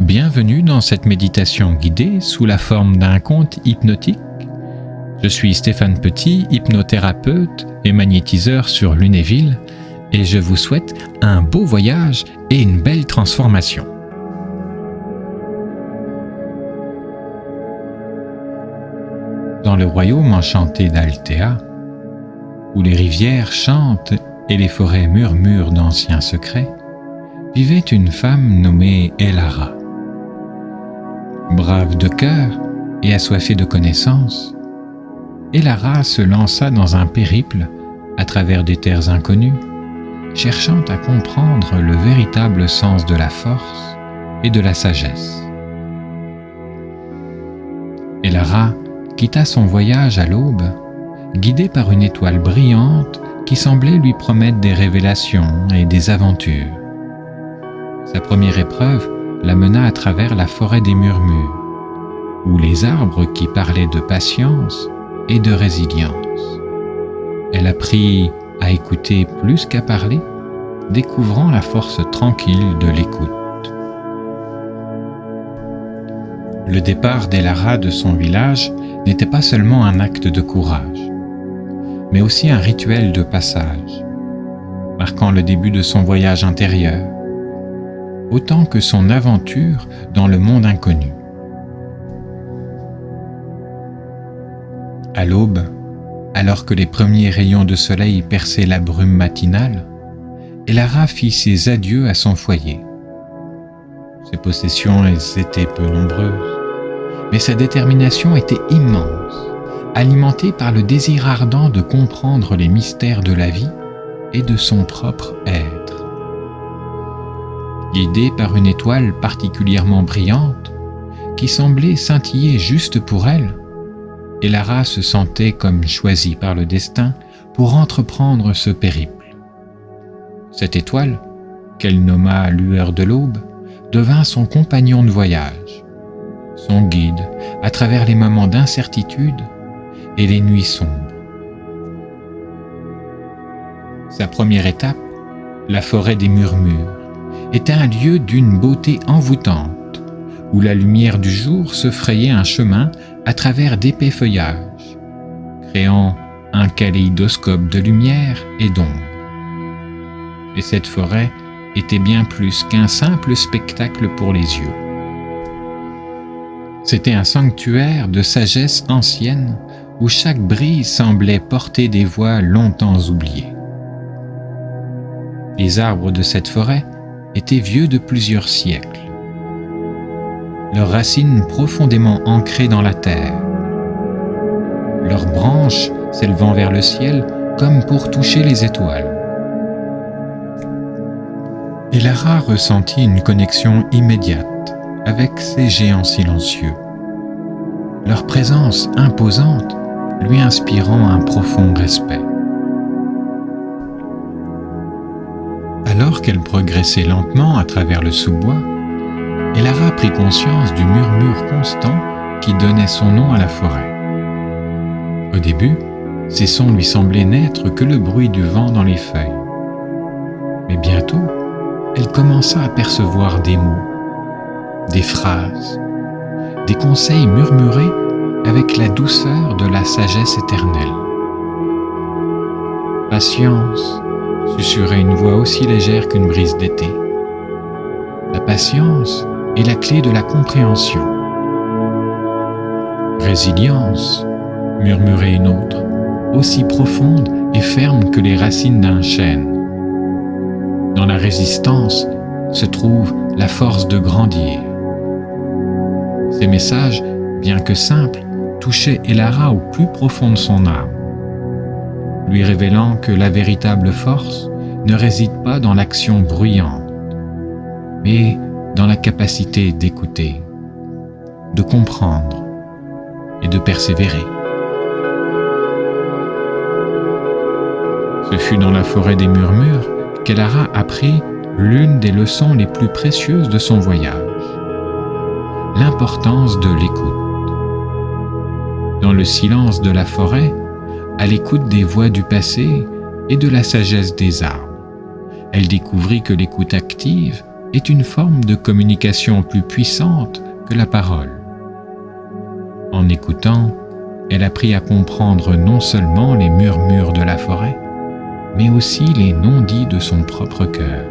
Bienvenue dans cette méditation guidée sous la forme d'un conte hypnotique. Je suis Stéphane Petit, hypnothérapeute et magnétiseur sur Lunéville, et je vous souhaite un beau voyage et une belle transformation. Dans le royaume enchanté d'Altea, où les rivières chantent et les forêts murmurent d'anciens secrets, vivait une femme nommée Elara. Brave de cœur et assoiffée de connaissances, Elara se lança dans un périple à travers des terres inconnues, cherchant à comprendre le véritable sens de la force et de la sagesse. Elara quitta son voyage à l'aube, guidée par une étoile brillante qui semblait lui promettre des révélations et des aventures. Sa première épreuve la mena à travers la forêt des murmures, où les arbres qui parlaient de patience et de résilience. Elle apprit à écouter plus qu'à parler, découvrant la force tranquille de l'écoute. Le départ d'Elara de son village n'était pas seulement un acte de courage, mais aussi un rituel de passage, marquant le début de son voyage intérieur, autant que son aventure dans le monde inconnu. À l'aube, alors que les premiers rayons de soleil perçaient la brume matinale, Elara fit ses adieux à son foyer. Ses possessions étaient peu nombreuses, mais sa détermination était immense, alimentée par le désir ardent de comprendre les mystères de la vie et de son propre être. Guidée par une étoile particulièrement brillante, qui semblait scintiller juste pour elle, Elara se sentait comme choisie par le destin pour entreprendre ce périple. Cette étoile, qu'elle nomma Lueur de l'Aube, devint son compagnon de voyage, son guide à travers les moments d'incertitude et les nuits sombres. Sa première étape, la forêt des murmures, était un lieu d'une beauté envoûtante, où la lumière du jour se frayait un chemin à travers d'épais feuillages, créant un kaléidoscope de lumière et d'ombre. Et cette forêt était bien plus qu'un simple spectacle pour les yeux. C'était un sanctuaire de sagesse ancienne, où chaque brise semblait porter des voix longtemps oubliées. Les arbres de cette forêt étaient vieux de plusieurs siècles, leurs racines profondément ancrées dans la terre, leurs branches s'élevant vers le ciel comme pour toucher les étoiles. Elara ressentit une connexion immédiate avec ces géants silencieux, leur présence imposante lui inspirant un profond respect. Alors qu'elle progressait lentement à travers le sous-bois, Elara prit conscience du murmure constant qui donnait son nom à la forêt. Au début, ces sons lui semblaient n'être que le bruit du vent dans les feuilles. Mais bientôt, elle commença à percevoir des mots, des phrases, des conseils murmurés avec la douceur de la sagesse éternelle. Patience, susurrait une voix aussi légère qu'une brise d'été. La patience est la clé de la compréhension. Résilience, murmurait une autre, aussi profonde et ferme que les racines d'un chêne. Dans la résistance se trouve la force de grandir. Ces messages, bien que simples, touchaient Elara au plus profond de son âme, lui révélant que la véritable force ne réside pas dans l'action bruyante, mais dans la capacité d'écouter, de comprendre et de persévérer. Ce fut dans la forêt des murmures qu'Elara apprit l'une des leçons les plus précieuses de son voyage, l'importance de l'écoute. Dans le silence de la forêt, à l'écoute des voix du passé et de la sagesse des arbres, elle découvrit que l'écoute active est une forme de communication plus puissante que la parole. En écoutant, elle apprit à comprendre non seulement les murmures de la forêt, mais aussi les non-dits de son propre cœur.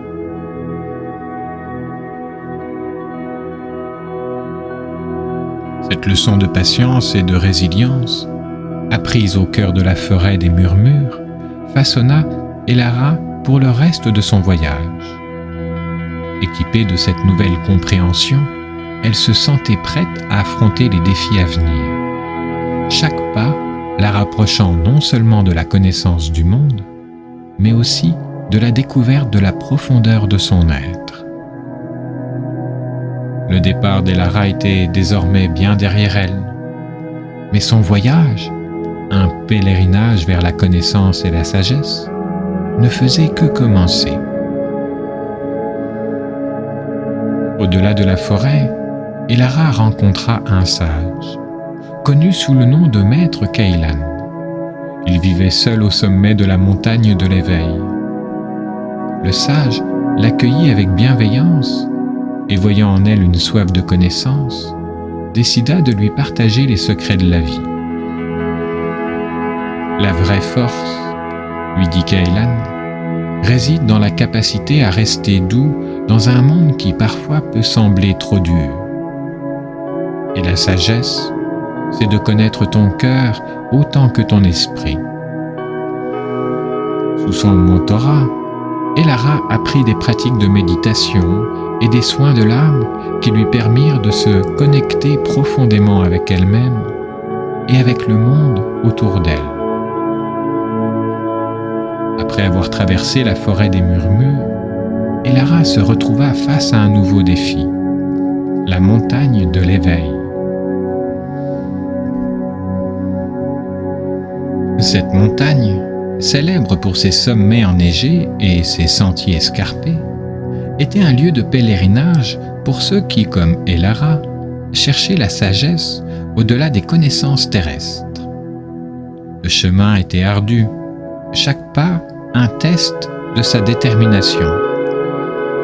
Cette leçon de patience et de résilience, apprise au cœur de la forêt des murmures, façonna Elara pour le reste de son voyage. Équipée de cette nouvelle compréhension, elle se sentait prête à affronter les défis à venir. Chaque pas la rapprochant non seulement de la connaissance du monde, mais aussi de la découverte de la profondeur de son être. Le départ d'Elara était désormais bien derrière elle, mais son voyage, un pèlerinage vers la connaissance et la sagesse, ne faisait que commencer. Au-delà de la forêt, Elara rencontra un sage, connu sous le nom de Maître Kailan. Il vivait seul au sommet de la montagne de l'éveil. Le sage l'accueillit avec bienveillance et, voyant en elle une soif de connaissance, décida de lui partager les secrets de la vie. La vraie force, lui dit Kailan, réside dans la capacité à rester doux dans un monde qui parfois peut sembler trop dur. Et la sagesse, c'est de connaître ton cœur autant que ton esprit. Sous son mentorat, Elara apprit des pratiques de méditation et des soins de l'âme qui lui permirent de se connecter profondément avec elle-même et avec le monde autour d'elle. Après avoir traversé la forêt des murmures, Elara se retrouva face à un nouveau défi, la montagne de l'éveil. Cette montagne, célèbre pour ses sommets enneigés et ses sentiers escarpés, était un lieu de pèlerinage pour ceux qui, comme Elara, cherchaient la sagesse au-delà des connaissances terrestres. Le chemin était ardu, chaque pas un test de sa détermination.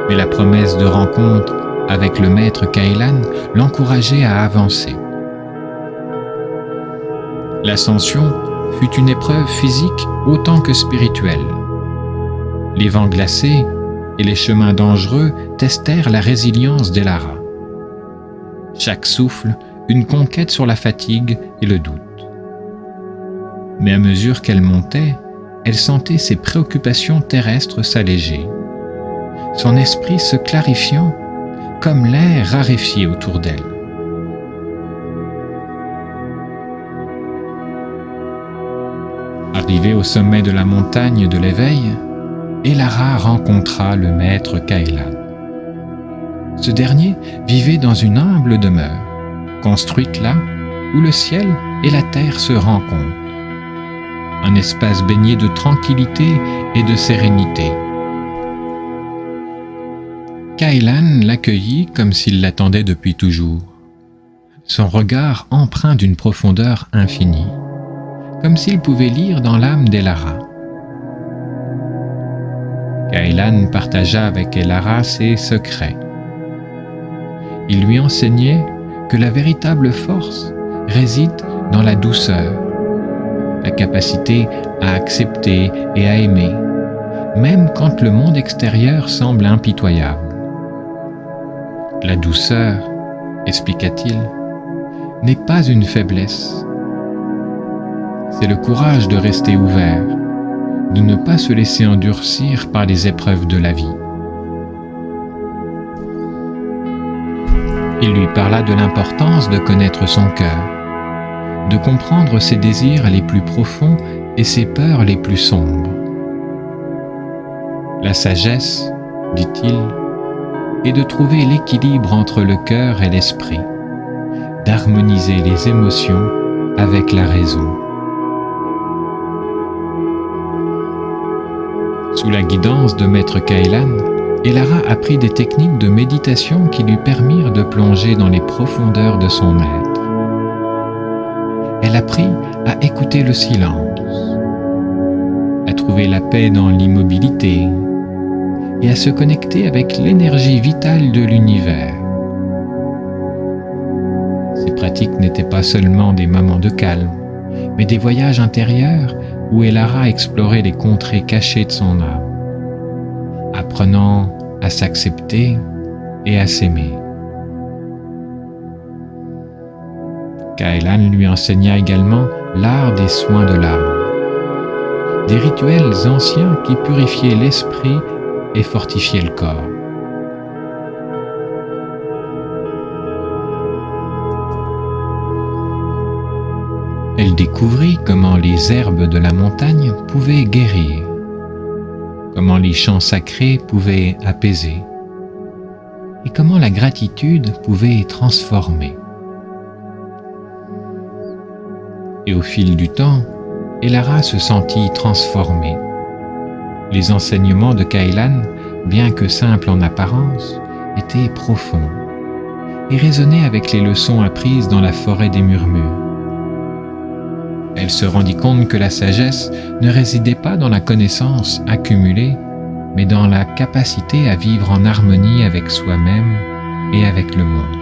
Mais la promesse de rencontre avec le maître Kailan l'encourageait à avancer. L'ascension fut une épreuve physique autant que spirituelle. Les vents glacés et les chemins dangereux testèrent la résilience d'Elara. Chaque souffle, une conquête sur la fatigue et le doute. Mais à mesure qu'elle montait, elle sentait ses préoccupations terrestres s'alléger, son esprit se clarifiant comme l'air raréfié autour d'elle. Arrivée au sommet de la montagne de l'éveil, Elara rencontra le maître Kailan. Ce dernier vivait dans une humble demeure, construite là où le ciel et la terre se rencontrent. Un espace baigné de tranquillité et de sérénité. Kailan l'accueillit comme s'il l'attendait depuis toujours, son regard empreint d'une profondeur infinie, comme s'il pouvait lire dans l'âme d'Elara. Kailan partagea avec Elara ses secrets. Il lui enseignait que la véritable force réside dans la douceur, la capacité à accepter et à aimer, même quand le monde extérieur semble impitoyable. La douceur, expliqua-t-il, n'est pas une faiblesse. C'est le courage de rester ouvert, de ne pas se laisser endurcir par les épreuves de la vie. Il lui parla de l'importance de connaître son cœur, de comprendre ses désirs les plus profonds et ses peurs les plus sombres. La sagesse, dit-il, est de trouver l'équilibre entre le cœur et l'esprit, d'harmoniser les émotions avec la raison. Sous la guidance de Maître Kailan, Elara apprit des techniques de méditation qui lui permirent de plonger dans les profondeurs de son être. Elle apprit à écouter le silence, à trouver la paix dans l'immobilité et à se connecter avec l'énergie vitale de l'univers. Ces pratiques n'étaient pas seulement des moments de calme, mais des voyages intérieurs où Elara explorait les contrées cachées de son âme, apprenant à s'accepter et à s'aimer. Kailan lui enseigna également l'art des soins de l'âme, des rituels anciens qui purifiaient l'esprit et fortifiaient le corps. Elle découvrit comment les herbes de la montagne pouvaient guérir, comment les chants sacrés pouvaient apaiser, et comment la gratitude pouvait transformer. Et au fil du temps, Elara se sentit transformée. Les enseignements de Kailan, bien que simples en apparence, étaient profonds et résonnaient avec les leçons apprises dans la forêt des murmures. Elle se rendit compte que la sagesse ne résidait pas dans la connaissance accumulée, mais dans la capacité à vivre en harmonie avec soi-même et avec le monde.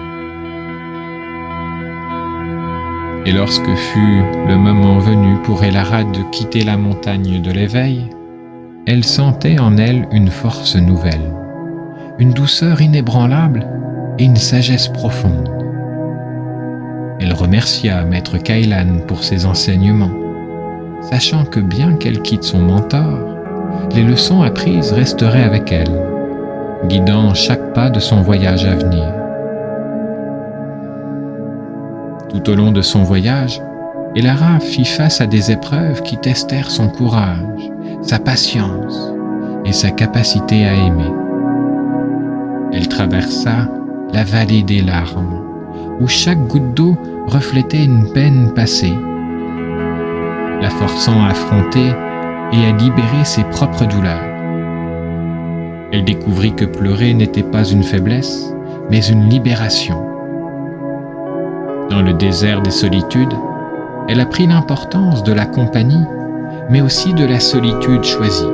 Et lorsque fut le moment venu pour Elara de quitter la montagne de l'éveil, elle sentait en elle une force nouvelle, une douceur inébranlable et une sagesse profonde. Elle remercia Maître Kailan pour ses enseignements, sachant que bien qu'elle quitte son mentor, les leçons apprises resteraient avec elle, guidant chaque pas de son voyage à venir. Tout au long de son voyage, Elara fit face à des épreuves qui testèrent son courage, sa patience et sa capacité à aimer. Elle traversa la vallée des larmes, où chaque goutte d'eau reflétait une peine passée, la forçant à affronter et à libérer ses propres douleurs. Elle découvrit que pleurer n'était pas une faiblesse, mais une libération. Dans le désert des solitudes, elle apprit l'importance de la compagnie, mais aussi de la solitude choisie,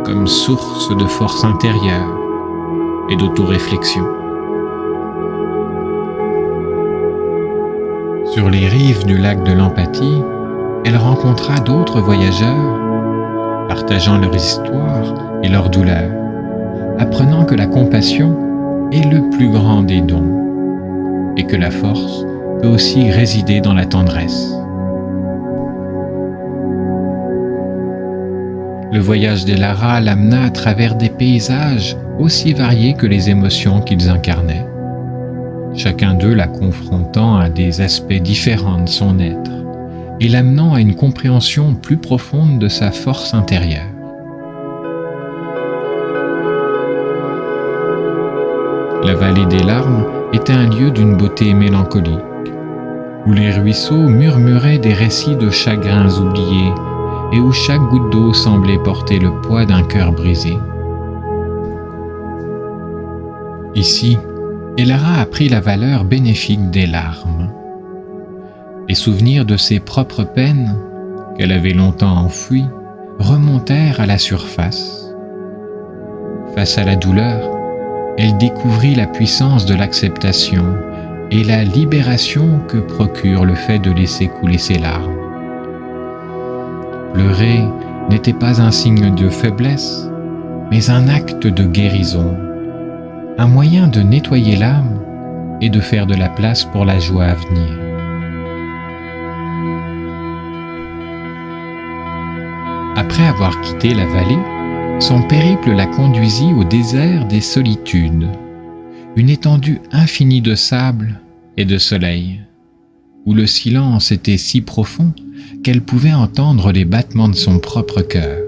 comme source de force intérieure et d'autoréflexion. Sur les rives du lac de l'empathie, elle rencontra d'autres voyageurs, partageant leur histoire et leurs douleurs, apprenant que la compassion est le plus grand des dons et que la force peut aussi résider dans la tendresse. Le voyage d'Elara l'amena à travers des paysages aussi variés que les émotions qu'ils incarnaient, chacun d'eux la confrontant à des aspects différents de son être et l'amenant à une compréhension plus profonde de sa force intérieure. La vallée des larmes était un lieu d'une beauté mélancolique, où les ruisseaux murmuraient des récits de chagrins oubliés et où chaque goutte d'eau semblait porter le poids d'un cœur brisé. Ici, Elara apprit la valeur bénéfique des larmes. Les souvenirs de ses propres peines, qu'elle avait longtemps enfouies, remontèrent à la surface. Face à la douleur, elle découvrit la puissance de l'acceptation et la libération que procure le fait de laisser couler ses larmes. Pleurer n'était pas un signe de faiblesse, mais un acte de guérison, un moyen de nettoyer l'âme et de faire de la place pour la joie à venir. Après avoir quitté la vallée, son périple la conduisit au désert des solitudes, une étendue infinie de sable et de soleil, où le silence était si profond qu'elle pouvait entendre les battements de son propre cœur.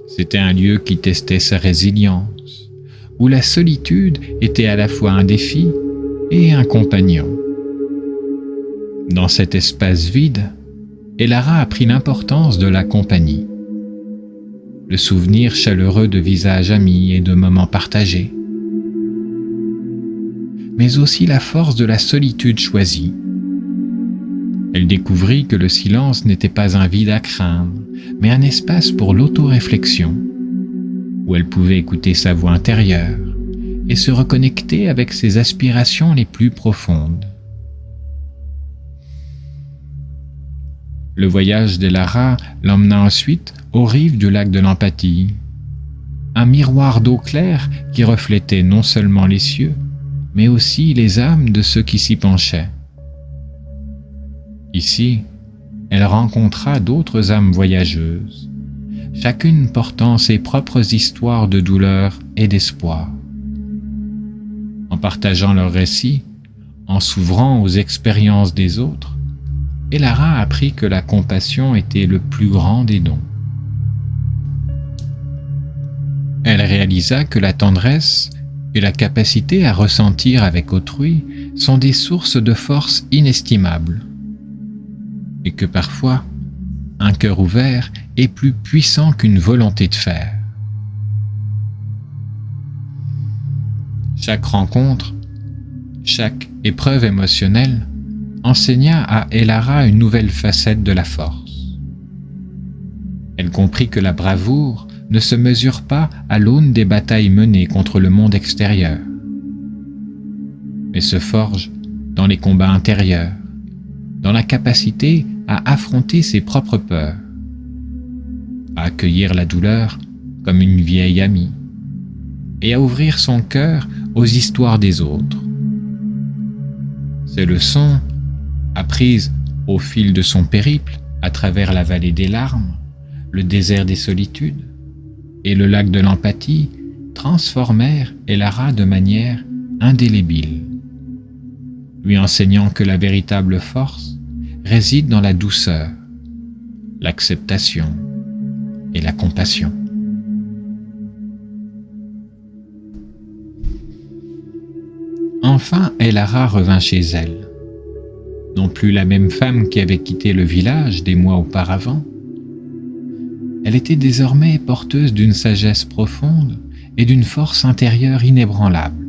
C'était un lieu qui testait sa résilience, où la solitude était à la fois un défi et un compagnon. Dans cet espace vide, Elara apprit l'importance de la compagnie, le souvenir chaleureux de visages amis et de moments partagés, mais aussi la force de la solitude choisie. Elle découvrit que le silence n'était pas un vide à craindre, mais un espace pour l'autoréflexion. où elle pouvait écouter sa voix intérieure et se reconnecter avec ses aspirations les plus profondes. Le voyage d'Elara l'emmena ensuite aux rives du lac de l'Empathie, un miroir d'eau claire qui reflétait non seulement les cieux, mais aussi les âmes de ceux qui s'y penchaient. Ici, elle rencontra d'autres âmes voyageuses, chacune portant ses propres histoires de douleur et d'espoir. En partageant leurs récits, en s'ouvrant aux expériences des autres, Elara apprit que la compassion était le plus grand des dons. Elle réalisa que la tendresse et la capacité à ressentir avec autrui sont des sources de force inestimables, et que parfois, un cœur ouvert est plus puissant qu'une volonté de faire. Chaque rencontre, chaque épreuve émotionnelle enseigna à Elara une nouvelle facette de la force. Elle comprit que la bravoure ne se mesure pas à l'aune des batailles menées contre le monde extérieur, mais se forge dans les combats intérieurs, dans la capacité à affronter ses propres peurs, à accueillir la douleur comme une vieille amie, et à ouvrir son cœur aux histoires des autres. Ces leçons, apprises au fil de son périple à travers la vallée des larmes, le désert des solitudes et le lac de l'Empathie, transformèrent Elara de manière indélébile, lui enseignant que la véritable force réside dans la douceur, l'acceptation et la compassion. Enfin, Elara revint chez elle. Non plus la même femme qui avait quitté le village des mois auparavant. Elle était désormais porteuse d'une sagesse profonde et d'une force intérieure inébranlable.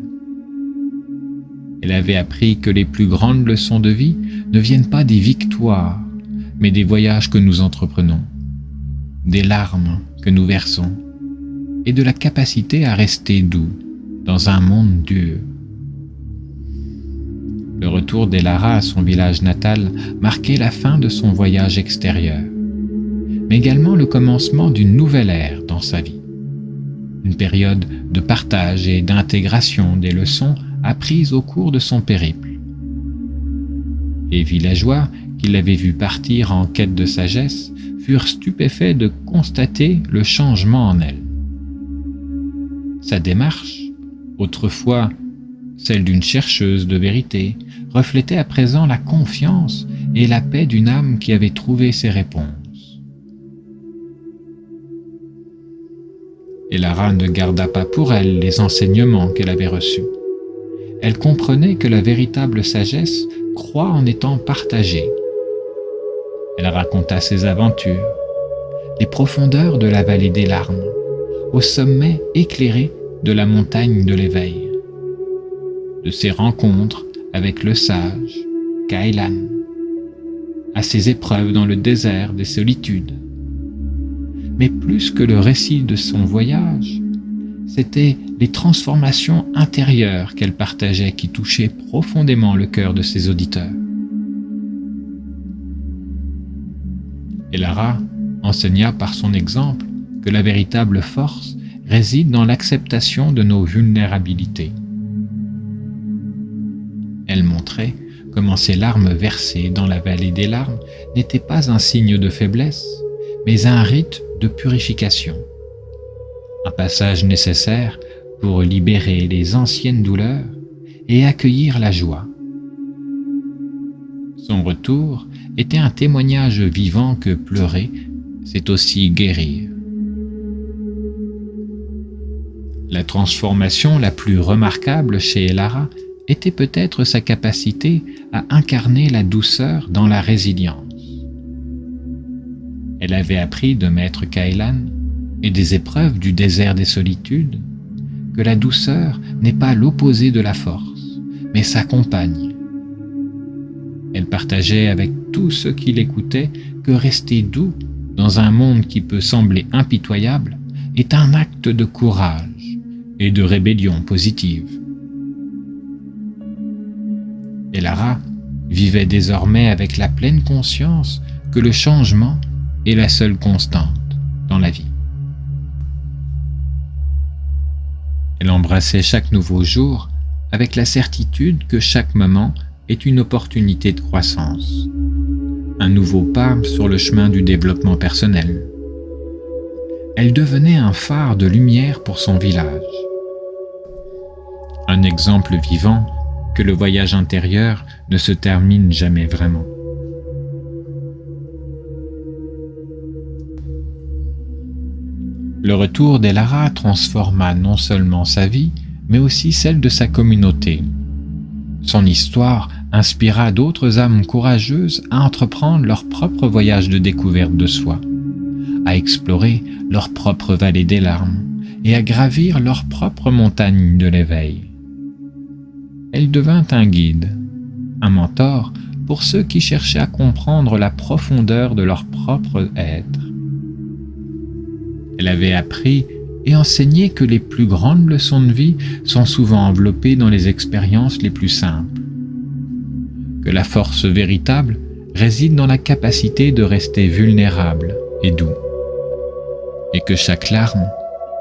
Elle avait appris que les plus grandes leçons de vie ne viennent pas des victoires, mais des voyages que nous entreprenons, des larmes que nous versons et de la capacité à rester doux dans un monde dur. Le retour d'Elara à son village natal marquait la fin de son voyage extérieur, mais également le commencement d'une nouvelle ère dans sa vie. Une période de partage et d'intégration des leçons apprises au cours de son périple. Les villageois qui l'avaient vu partir en quête de sagesse furent stupéfaits de constater le changement en elle. Sa démarche, autrefois celle d'une chercheuse de vérité, reflétait à présent la confiance et la paix d'une âme qui avait trouvé ses réponses. Elara ne garda pas pour elle les enseignements qu'elle avait reçus. Elle comprenait que la véritable sagesse croît en étant partagée. Elle raconta ses aventures, les profondeurs de la vallée des larmes, au sommet éclairé de la montagne de l'éveil, de ses rencontres avec le sage Kailan, à ses épreuves dans le désert des solitudes. Mais plus que le récit de son voyage, c'étaient les transformations intérieures qu'elle partageait qui touchaient profondément le cœur de ses auditeurs. Elara enseigna par son exemple que la véritable force réside dans l'acceptation de nos vulnérabilités. Elle montrait comment ces larmes versées dans la vallée des larmes n'étaient pas un signe de faiblesse, mais un rite de purification, un passage nécessaire pour libérer les anciennes douleurs et accueillir la joie. Son retour était un témoignage vivant que pleurer, c'est aussi guérir. La transformation la plus remarquable chez Elara était peut-être sa capacité à incarner la douceur dans la résilience. Elle avait appris de Maître Kailan et des épreuves du désert des solitudes que la douceur n'est pas l'opposé de la force, mais sa compagne. Elle partageait avec tous ceux qui l'écoutaient que rester doux dans un monde qui peut sembler impitoyable est un acte de courage et de rébellion positive. Et Lara vivait désormais avec la pleine conscience que le changement est la seule constante dans la vie. Elle embrassait chaque nouveau jour avec la certitude que chaque moment est une opportunité de croissance, un nouveau pas sur le chemin du développement personnel. Elle devenait un phare de lumière pour son village, un exemple vivant que le voyage intérieur ne se termine jamais vraiment. Le retour d'Elara transforma non seulement sa vie, mais aussi celle de sa communauté. Son histoire inspira d'autres âmes courageuses à entreprendre leur propre voyage de découverte de soi, à explorer leur propre vallée des larmes et à gravir leur propre montagne de l'éveil. Elle devint un guide, un mentor pour ceux qui cherchaient à comprendre la profondeur de leur propre être. Elle avait appris et enseigné que les plus grandes leçons de vie sont souvent enveloppées dans les expériences les plus simples, que la force véritable réside dans la capacité de rester vulnérable et doux, et que chaque larme,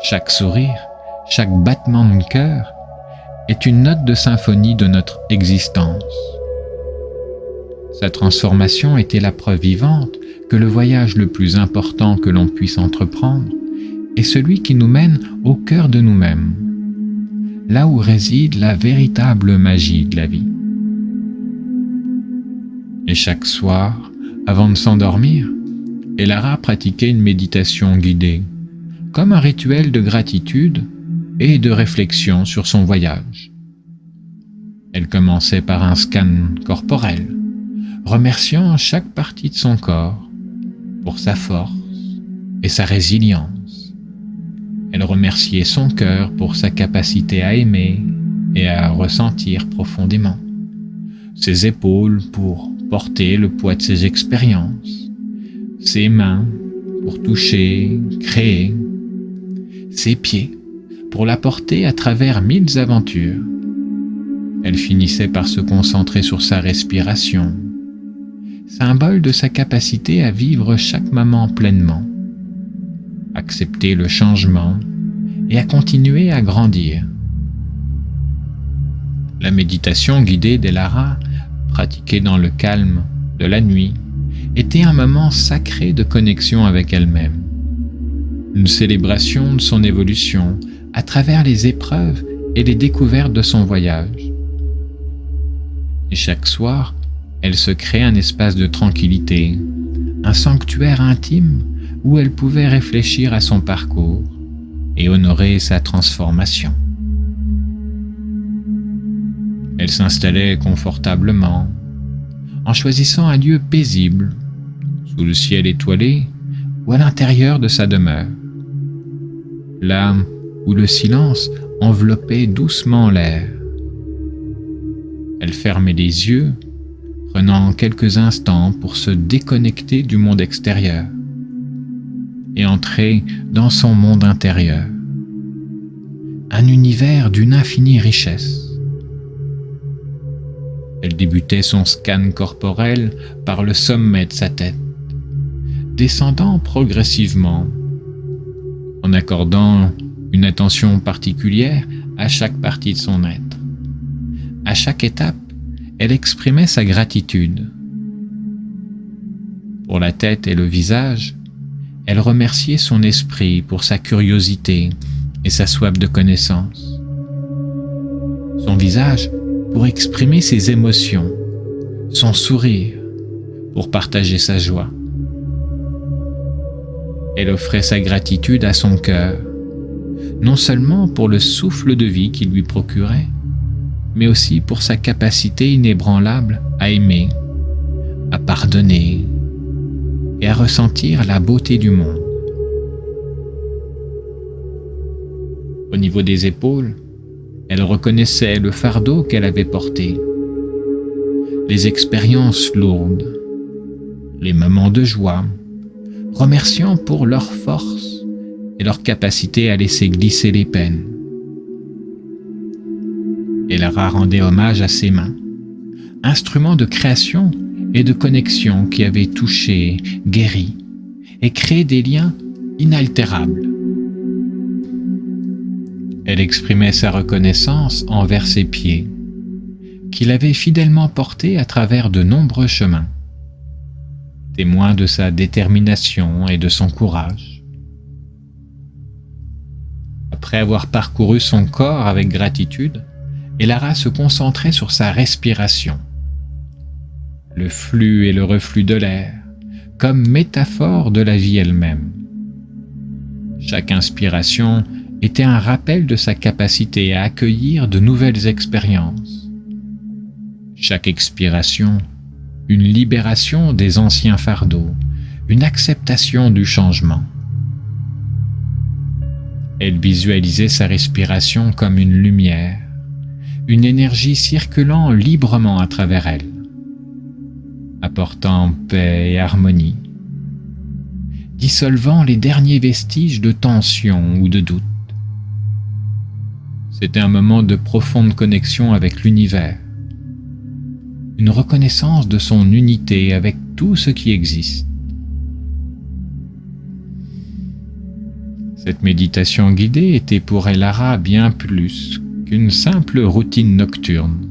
chaque sourire, chaque battement de cœur est une note de symphonie de notre existence. Sa transformation était la preuve vivante que le voyage le plus important que l'on puisse entreprendre est celui qui nous mène au cœur de nous-mêmes, là où réside la véritable magie de la vie. Et chaque soir, avant de s'endormir, Elara pratiquait une méditation guidée, comme un rituel de gratitude et de réflexion sur son voyage. Elle commençait par un scan corporel, remerciant chaque partie de son corps pour sa force et sa résilience. Elle remerciait son cœur pour sa capacité à aimer et à ressentir profondément, ses épaules pour porter le poids de ses expériences, ses mains pour toucher, créer, ses pieds pour la porter à travers 1000 aventures. Elle finissait par se concentrer sur sa respiration, symbole de sa capacité à vivre chaque moment pleinement, accepter le changement et à continuer à grandir. La méditation guidée d'Elara, pratiquée dans le calme de la nuit, était un moment sacré de connexion avec elle-même, une célébration de son évolution à travers les épreuves et les découvertes de son voyage. Et chaque soir, elle se créait un espace de tranquillité, un sanctuaire intime où elle pouvait réfléchir à son parcours et honorer sa transformation. Elle s'installait confortablement, en choisissant un lieu paisible, sous le ciel étoilé ou à l'intérieur de sa demeure, là où le silence enveloppait doucement l'air. Elle fermait les yeux, prenant quelques instants pour se déconnecter du monde extérieur et entrer dans son monde intérieur, un univers d'une infinie richesse. Elle débutait son scan corporel par le sommet de sa tête, descendant progressivement, en accordant une attention particulière à chaque partie de son être. À chaque étape, elle exprimait sa gratitude. Pour la tête et le visage, elle remerciait son esprit pour sa curiosité et sa soif de connaissance. Son visage pour exprimer ses émotions, son sourire pour partager sa joie. Elle offrait sa gratitude à son cœur, non seulement pour le souffle de vie qu'il lui procurait, mais aussi pour sa capacité inébranlable à aimer, à pardonner et à ressentir la beauté du monde. Au niveau des épaules, elle reconnaissait le fardeau qu'elle avait porté, les expériences lourdes, les moments de joie, remerciant pour leur force et leur capacité à laisser glisser les peines. Et Lara rendait hommage à ses mains, instruments de création et de connexion qui avaient touché, guéri et créé des liens inaltérables. Elle exprimait sa reconnaissance envers ses pieds, qu'il avait fidèlement portés à travers de nombreux chemins, témoin de sa détermination et de son courage. Après avoir parcouru son corps avec gratitude, Elara se concentrait sur sa respiration, le flux et le reflux de l'air, comme métaphore de la vie elle-même. Chaque inspiration était un rappel de sa capacité à accueillir de nouvelles expériences. Chaque expiration, une libération des anciens fardeaux, une acceptation du changement. Elle visualisait sa respiration comme une lumière, une énergie circulant librement à travers elle, apportant paix et harmonie, dissolvant les derniers vestiges de tension ou de doute. C'était un moment de profonde connexion avec l'univers, une reconnaissance de son unité avec tout ce qui existe. Cette méditation guidée était pour Elara bien plus qu'une simple routine nocturne.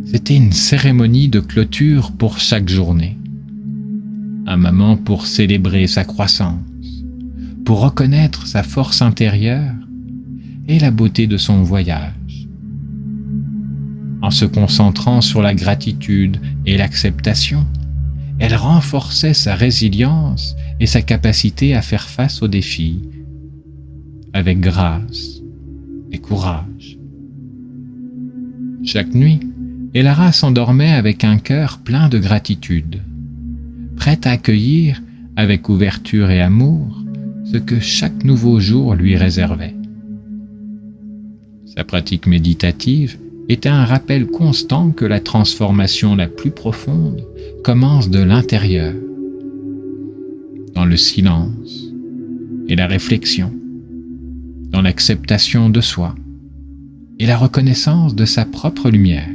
C'était une cérémonie de clôture pour chaque journée, un moment pour célébrer sa croissance, pour reconnaître sa force intérieure et la beauté de son voyage. En se concentrant sur la gratitude et l'acceptation, elle renforçait sa résilience et sa capacité à faire face aux défis avec grâce et courage. Chaque nuit, Elara s'endormait avec un cœur plein de gratitude, prête à accueillir avec ouverture et amour ce que chaque nouveau jour lui réservait. Sa pratique méditative était un rappel constant que la transformation la plus profonde commence de l'intérieur, dans le silence et la réflexion, dans l'acceptation de soi et la reconnaissance de sa propre lumière.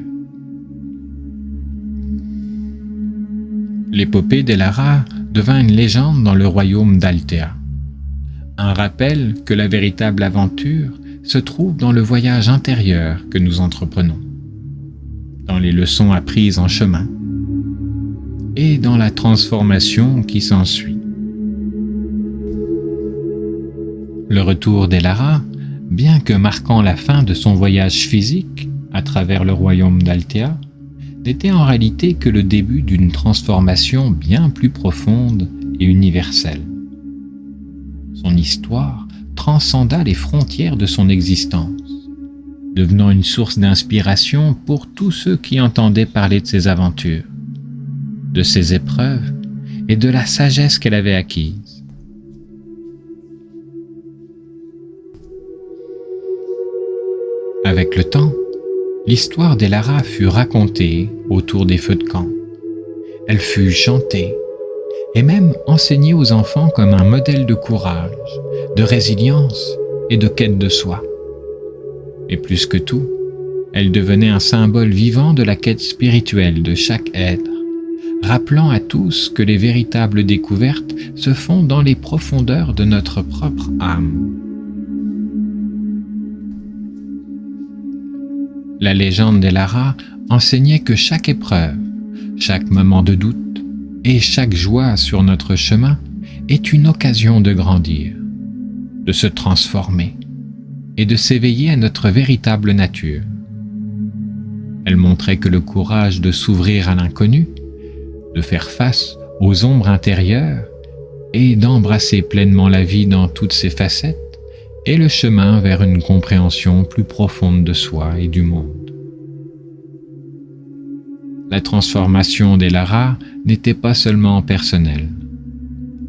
L'épopée d'Elara devint une légende dans le royaume d'Altea, un rappel que la véritable aventure se trouve dans le voyage intérieur que nous entreprenons, dans les leçons apprises en chemin et dans la transformation qui s'ensuit. Le retour d'Elara, bien que marquant la fin de son voyage physique à travers le royaume d'Altea, n'était en réalité que le début d'une transformation bien plus profonde et universelle. Son histoire transcenda les frontières de son existence, devenant une source d'inspiration pour tous ceux qui entendaient parler de ses aventures, de ses épreuves et de la sagesse qu'elle avait acquise. Avec le temps, l'histoire d'Elara fut racontée autour des feux de camp. Elle fut chantée et même enseignée aux enfants comme un modèle de courage, de résilience et de quête de soi. Et plus que tout, elle devenait un symbole vivant de la quête spirituelle de chaque être, rappelant à tous que les véritables découvertes se font dans les profondeurs de notre propre âme. La légende d'Elara enseignait que chaque épreuve, chaque moment de doute et chaque joie sur notre chemin est une occasion de grandir, de se transformer et de s'éveiller à notre véritable nature. Elle montrait que le courage de s'ouvrir à l'inconnu, de faire face aux ombres intérieures et d'embrasser pleinement la vie dans toutes ses facettes est le chemin vers une compréhension plus profonde de soi et du monde. La transformation d'Elara n'était pas seulement personnelle.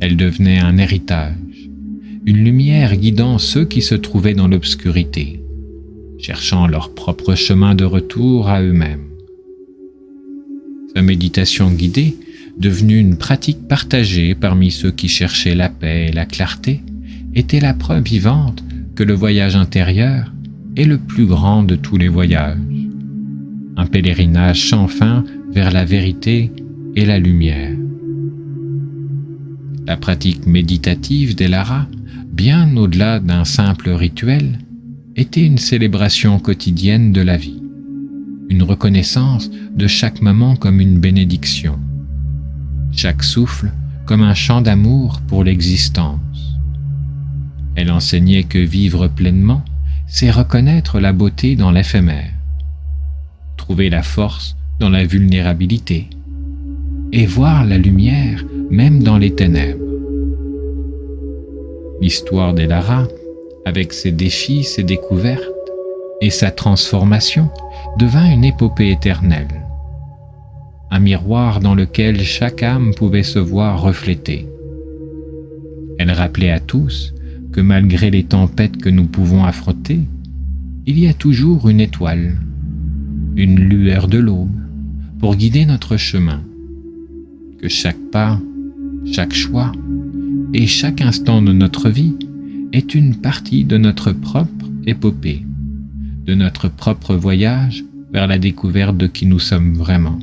Elle devenait un héritage, une lumière guidant ceux qui se trouvaient dans l'obscurité, cherchant leur propre chemin de retour à eux-mêmes. Sa méditation guidée, devenue une pratique partagée parmi ceux qui cherchaient la paix et la clarté, était la preuve vivante que le voyage intérieur est le plus grand de tous les voyages. Un pèlerinage sans fin vers la vérité et la lumière. La pratique méditative d'Elara, bien au-delà d'un simple rituel, était une célébration quotidienne de la vie, une reconnaissance de chaque moment comme une bénédiction, chaque souffle comme un chant d'amour pour l'existence. Elle enseignait que vivre pleinement, c'est reconnaître la beauté dans l'éphémère, trouver la force dans la vulnérabilité et voir la lumière même dans les ténèbres. L'histoire d'Elara, avec ses défis, ses découvertes et sa transformation, devint une épopée éternelle, un miroir dans lequel chaque âme pouvait se voir reflétée. Elle rappelait à tous que malgré les tempêtes que nous pouvons affronter, il y a toujours une étoile, une lueur de l'aube pour guider notre chemin, que chaque pas, chaque choix et chaque instant de notre vie est une partie de notre propre épopée, de notre propre voyage vers la découverte de qui nous sommes vraiment.